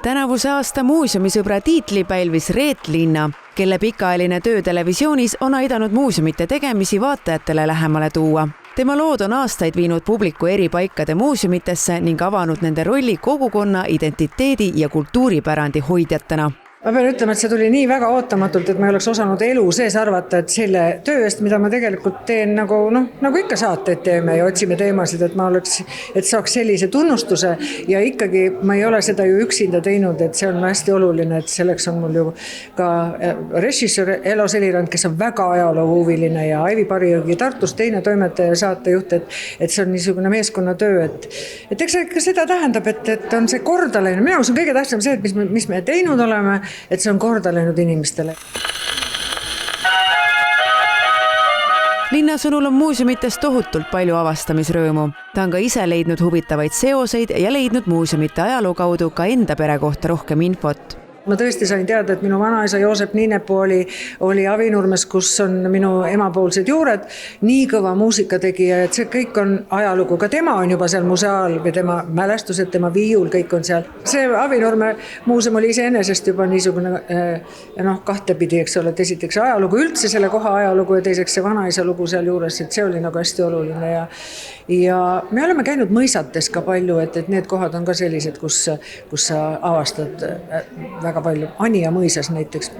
Tänavuse aasta muuseumisõbra tiitli pälvis Reet Linna, kelle pikaajaline töö televisioonis on aidanud muuseumite tegemisi vaatajatele lähemale tuua. Tema lood on aastaid viinud publiku eri paikade muuseumitesse ning avanud nende rolli kogukonna, identiteedi ja kultuuripärandi hoidjatena. Ma pean ütlema, et see tuli nii väga ootamatult, et ma ei oleks osanud elu sees arvata, et selle töö eest, mida ma tegelikult teen nagu ikka saateid teeme ja otsime teemasid, et saaks sellise tunnustuse ja ikkagi ma ei ole seda ju üksinda teinud, et see on hästi oluline, et selleks on mul ju ka režissöör Elo Selirand, kes on väga ajaloohuviline ja Aivi Parijõgi Tartus teine toimetaja ja saatejuht, et see on niisugune meeskonnatöö, et eks see seda tähendab, et on see korda läinud. Minu jaoks on kõige tähtsam see, et mis me teinud oleme, et see on korda läinud inimestele. Linna sõnul on muuseumites tohutult palju avastamisrõõmu. Ta on ka ise leidnud huvitavaid seoseid ja leidnud muuseumite ajaloo kaudu ka enda pere kohta rohkem infot. Ma tõesti sain teada, et minu vanaisa Joosep Niinepuu oli Avinurmes, kus on minu emapoolsed juured, nii kõva muusikategija, et see kõik on ajalugu. Ka tema on juba seal museaal või tema mälestused, tema viiul, kõik on seal. See Avinurme muuseum oli iseenesest juba niisugune kahtepidi, eks ole, et esiteks ajalugu, üldse selle koha ajalugu ja teiseks see vanaisa lugu seal juures, et see oli nagu hästi oluline ja me oleme käinud mõisates ka palju, et need kohad on ka sellised, kus sa avastad väga palju. Anija mõisas näiteks,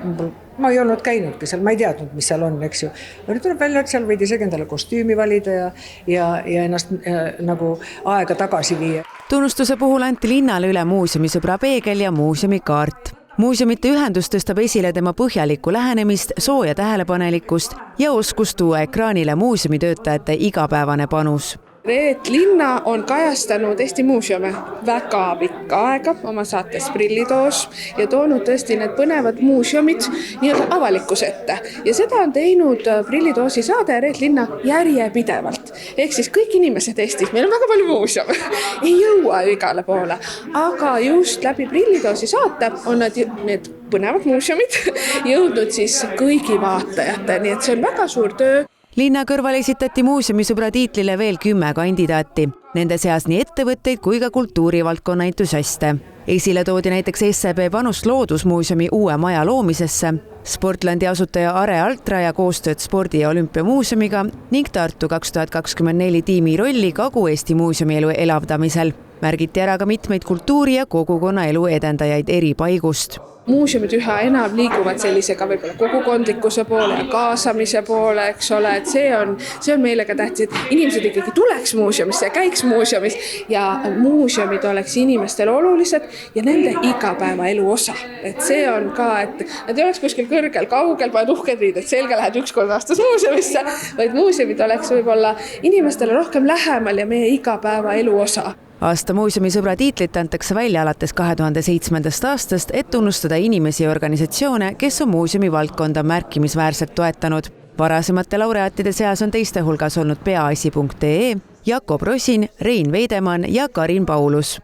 ma ei olnud käinudki seal, ma ei teadnud, mis seal on, eks ju. Nüüd tuleb välja, et seal võidi isegi endale kostüümi valida ja ennast nagu aega tagasi viia. Tunnustuse puhul anti Linnale üle muuseumisõbra peegel ja muuseumikaart. Muuseumite ühendus tõstab esile tema põhjalikku lähenemist, sooja tähelepanelikkust ja oskust tuua ekraanile muuseumitöötajate igapäevane panus. Reet Linna on kajastanud Eesti muuseume väga pikka aega oma saates Prillitoos ja toonud tõesti need põnevad muuseumid nii-öelda avalikkuse ette. Ja seda on teinud Prillitoosi saade Reet Linna järjepidevalt. Ehk siis kõik inimesed Eestis, meil on väga palju muuseume, ei jõua igale poole. Aga just läbi Prillitoosi saate on need põnevad muuseumid jõudnud siis kõigi vaatajate, nii et see on väga suur töö. Linna kõrval esitati muuseumisõbra tiitlile veel 10 kandidaati. Nende seas nii ettevõtteid kui ka kultuurivaldkonna entusiaste. Esile toodi näiteks SEB panust Loodusmuuseumi uue maja loomisesse, Sportlandi asutaja Are Altra ja koostööd Spordi- ja Olümpiamuuseumiga ning Tartu 2024 tiimi rolli Kagu-Eesti muuseumielu elavdamisel. Märgiti ära ka mitmeid kultuuri- ja kogukonna elu edendajaid eri paigust. Muuseumid üha enam liiguvad sellisega võib-olla kogukondlikkuse poole ja kaasamise poole, eks ole, et see on meile ka tähtis, et inimesed ikkagi tuleks muuseumisse ja käiks muuseumis ja muuseumid oleks inimestele olulised ja nende igapäevaelu osa. Et see on ka, et nad ei oleks kuskil kõrgel, kaugel, paned uhked riided selga, lähed 1 kord aastas muuseumisse, vaid muuseumid oleks võib-olla inimestele rohkem lähemal ja meie igapäevaelu osa. Aasta muuseumisõbra tiitlit antakse välja alates 2007. aastast, et tunnustada inimesi ja organisatsioone, kes on muuseumi valdkonda märkimisväärselt toetanud. Varasemate laureaatide seas on teiste hulgas olnud peaasi.ee, Jakob Rosin, Rein Veidemann ja Karin Paulus.